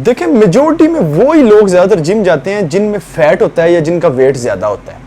देखिए मेजोरिटी में वो ही लोग ज्यादातर जिम जाते हैं जिनमें फैट होता है या जिनका वेट ज्यादा होता है।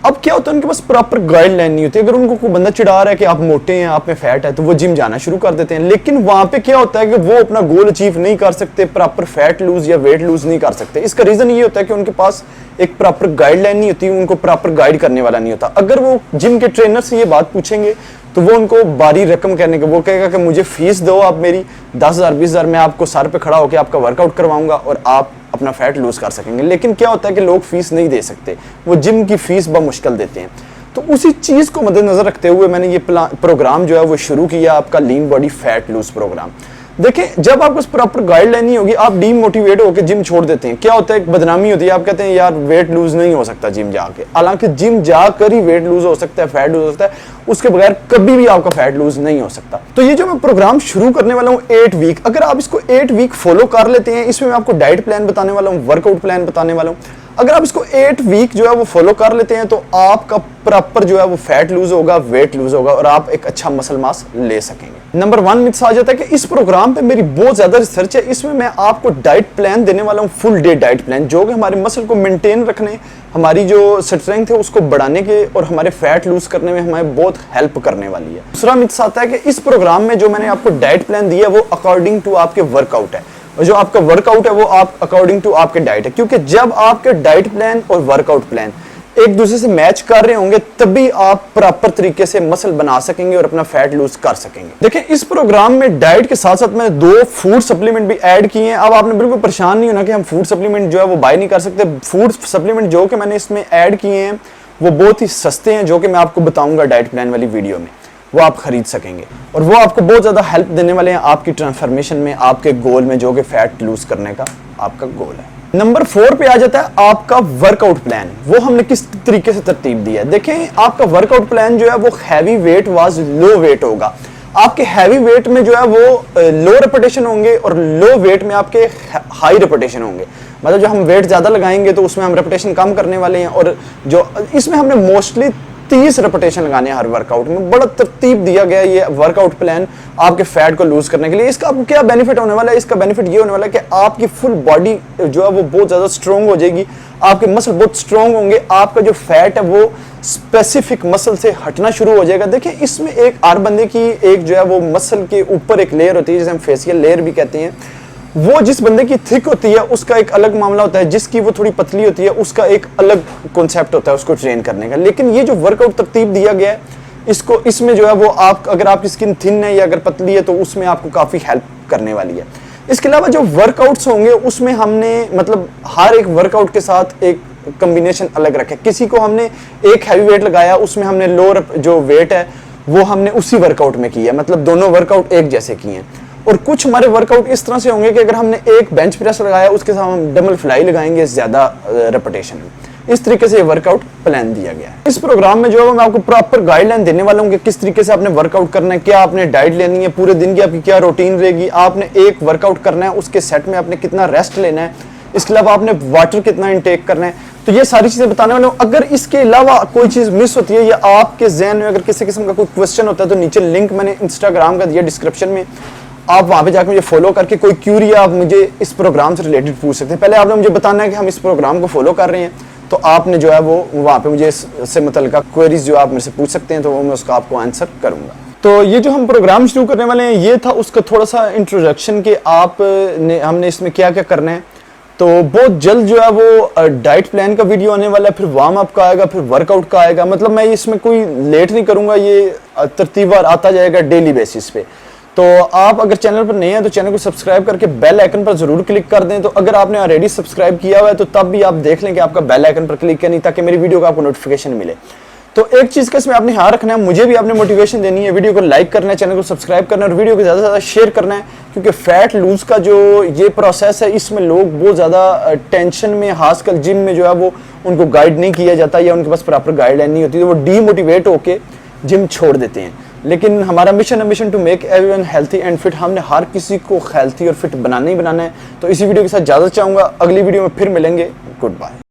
अब क्या होता है, उनके पास प्रॉपर गाइडलाइन नहीं होती। अगर उनको कोई बंदा चिढ़ा रहा है कि आप मोटे हैं, आप में फैट है, तो वो जिम जाना शुरू कर देते हैं। लेकिन वहां पे क्या होता है कि वो अपना गोल अचीव नहीं कर सकते, प्रॉपर फैट लूज या वेट लूज नहीं कर सकते। इसका रीजन ये होता है कि उनके पास एक प्रॉपर गाइडलाइन नहीं होती, उनको प्रॉपर गाइड करने वाला नहीं होता। अगर वो जिम के ट्रेनर से ये बात पूछेंगे तो वो उनको बारी रकम कहने के, वो कहेगा कि मुझे फीस दो आप मेरी 10,000 20,000, मैं आपको सर पे खड़ा होकर आपका वर्कआउट करवाऊंगा और आप अपना फैट लूज कर सकेंगे। लेकिन क्या होता है कि लोग फीस नहीं दे सकते, वो जिम की फीस बमुश्किल देते हैं। तो उसी चीज को मद्देनजर रखते हुए मैंने ये प्रोग्राम जो है वो शुरू किया, आपका lean body fat lose programme. देखें, जब आपको प्रॉपर गाइडलाइन नहीं होगी, आप डीमोटिवेट होकर जिम छोड़ देते हैं। क्या होता है, एक बदनामी होती है, आप कहते हैं यार वेट लूज नहीं हो सकता जिम जाके। हालांकि जिम जाकर ही वेट लूज हो सकता है, फैट लूज हो सकता है, उसके बगैर कभी भी आपका फैट लूज नहीं हो सकता। तो ये जो मैं प्रोग्राम शुरू करने वाला हूँ 8 वीक, अगर आप इसको 8 वीक फॉलो कर लेते हैं, इसमें मैं आपको डाइट प्लान बताने वाला हूँ, वर्कआउट प्लान बताने वाला हूँ। अगर आप इसको 8 वीक जो है वो फॉलो कर लेते हैं तो आपका प्रॉपर जो है वो फैट लूज होगा, वेट लूज होगा और आप एक अच्छा मसल मास ले सकेंगे। नंबर 1 मिथ्स आ जाता है कि इस प्रोग्राम पे मेरी बहुत ज्यादा रिसर्च है, इसमें मैं आपको डाइट प्लान देने वाला हूँ, फुल डे डाइट प्लान, जो कि हमारे मसल को मेंटेन रखने, हमारी जो स्ट्रेंथ है उसको बढ़ाने के और हमारे फैट लूज करने में हमें बहुत हेल्प करने वाली है। दूसरा मिथ्स आता है कि इस प्रोग्राम में जो मैंने आपको डाइट प्लान दिया वो अकॉर्डिंग टू आपके वर्कआउट है, और जो आपका वर्कआउट है वो आप अकॉर्डिंग टू आपके डाइट है। क्योंकि जब आपके डाइट प्लान और वर्कआउट प्लान एक दूसरे से मैच कर रहे होंगे तभी आप प्रॉपर तरीके से मसल बना सकेंगे और अपना फैट लूज कर सकेंगे। देखिए, इस प्रोग्राम में डाइट के साथ साथ मैंने 2 फूड सप्लीमेंट भी ऐड किए हैं। अब आपने बिल्कुल परेशान नहीं होना कि हम फूड सप्लीमेंट जो है वो बाय नहीं कर सकते। फूड सप्लीमेंट जो कि मैंने इसमें ऐड किए हैं वो बहुत ही सस्ते हैं, जो कि मैं आपको बताऊंगा डाइट प्लान वाली वीडियो में, वो आप खरीद सकेंगे और वो आपको बहुत ज्यादा हेल्प देने वाले हैं आपकी ट्रांसफॉर्मेशन में, आपके गोल में, जो कि फैट लूज करने का आपका गोल है। नंबर 4 पे आ जाता है आपका वर्कआउट प्लान, वो हमने किस तरीके से तरतीब दी है। देखें, आपका वर्कआउट प्लान जो है वो heavy weight was low weight होगा। आपके हैवी वेट में जो है वो लो रेपिटेशन होंगे और लो वेट में आपके हाई रेपिटेशन होंगे। मतलब जो हम वेट ज्यादा लगाएंगे तो उसमें हम रेपिटेशन कम करने वाले हैं, और जो इसमें हमने मोस्टली 30 रेपिटेशन लगाने हैं हर वर्कआउट में। बड़ा तरतीब दिया गया ये वर्कआउट प्लान आपके फैट को लूज करने के लिए। इसका आपको क्या बेनिफिट होने वाला है? इसका बेनिफिट ये होने वाला है कि आपकी फुल बॉडी जो है वो बहुत ज्यादा स्ट्रॉन्ग हो जाएगी, आपके मसल बहुत स्ट्रॉन्ग होंगे, आपका जो फैट है वो स्पेसिफिक मसल से हटना शुरू हो जाएगा। देखिए, इसमें एक हर बंदे की एक जो है वो मसल के ऊपर एक लेयर होती है जिसे हम फेशियल लेयर भी कहते हैं। वो जिस बंदे की थिक होती है उसका एक अलग मामला होता है, जिसकी वो थोड़ी पतली होती है उसका एक अलग कॉन्सेप्ट होता है उसको ट्रेन करने का। लेकिन ये जो वर्कआउट तरतीब दिया गया है इसको, इसमें जो है वो आप, अगर आपकी स्किन थिन है या अगर पतली है तो उसमें आपको काफी हेल्प करने वाली है। इसके अलावा जो वर्कआउट्स होंगे उसमें हमने मतलब हर एक वर्कआउट के साथ एक कॉम्बिनेशन अलग रखे। किसी को हमने एक हैवी वेट लगाया, उसमें हमने लोअर जो वेट है वो हमने उसी वर्कआउट में किया, मतलब दोनों वर्कआउट एक जैसे किए हैं। और कुछ हमारे वर्कआउट इस तरह से होंगे कि अगर हमने एक बेंच प्रेस लगाया उसके साथ हम डबल फ्लाई लगाएंगे ज्यादा रेपिटेशन में। इस तरीके से ये वर्कआउट प्लान दिया गया है। इस प्रोग्राम में जो है मैं आपको प्रॉपर गाइडलाइन देने वाला हूँ कि किस तरीके से आपने वर्कआउट करना है, क्या आपने डाइट लेनी है, पूरे दिन की आपकी क्या रूटीन रहेगी, आपने एक वर्कआउट करना है उसके सेट में आपने कितना रेस्ट लेना है, इसके अलावा आपने वाटर कितना इनटेक करना है। तो ये सारी चीजें बताने वाला हूँ। अगर इसके अलावा कोई चीज मिस होती है या आपके ज़हन में अगर किसी किस्म का कोई क्वेश्चन होता है तो नीचे लिंक मैंने इंस्टाग्राम का दिया डिस्क्रिप्शन में, आप वहां पे जाकर मुझे फॉलो करके कोई क्यूरी आप मुझे इस प्रोग्राम से रिलेटेड पूछ सकते हैं। पहले आपने मुझे बताना है कि हम इस प्रोग्राम को फॉलो कर रहे हैं, तो आपने जो है वो वहां पे मुझे इससे मुतल्लिका क्वेरीज जो आप मेरे से पूछ सकते हैं, तो वो मैं उसका आपको आंसर करूंगा। तो ये जो हम प्रोग्राम शुरू करने वाले हैं ये था उसका थोड़ा सा इंट्रोडक्शन कि हमने इसमें क्या क्या करना है। तो बहुत जल्द जो है वो डाइट प्लान का वीडियो आने वाला है, फिर वार्म अप का आएगा, फिर वर्कआउट का आएगा। मतलब मैं इसमें कोई लेट नहीं करूंगा, ये तरतीबवार आता जाएगा डेली बेसिस पे। तो आप अगर चैनल पर नए हैं तो चैनल को सब्सक्राइब करके बेल आइकन पर जरूर क्लिक कर दें। तो अगर आपने ऑलरेडी सब्सक्राइब किया हुआ है तो तब भी आप देख लें कि आपका बेल आइकन पर क्लिक करनी, ताकि मेरी वीडियो का आपको नोटिफिकेशन मिले। तो एक चीज का इसमें आपने ध्यान रखना है, मुझे भी आपने मोटिवेशन देनी है, वीडियो को लाइक करना है, चैनल को सब्सक्राइब करना है और वीडियो को ज्यादा से ज्यादा शेयर करना है। क्योंकि फैट लूज का जो ये प्रोसेस है इसमें लोग बहुत ज्यादा टेंशन में, खासकर जिम में जो है वो उनको गाइड नहीं किया जाता या उनके पास प्रॉपर गाइडलाइन नहीं होती, तो वो डीमोटिवेट होकर जिम छोड़ देते हैं। लेकिन हमारा मिशन है, mission to make everyone healthy and fit. हमने हर किसी को हेल्थी और फिट बनाना ही बनाना है। तो इसी वीडियो के साथ इजाजत चाहूंगा, अगली वीडियो में फिर मिलेंगे। Good bye.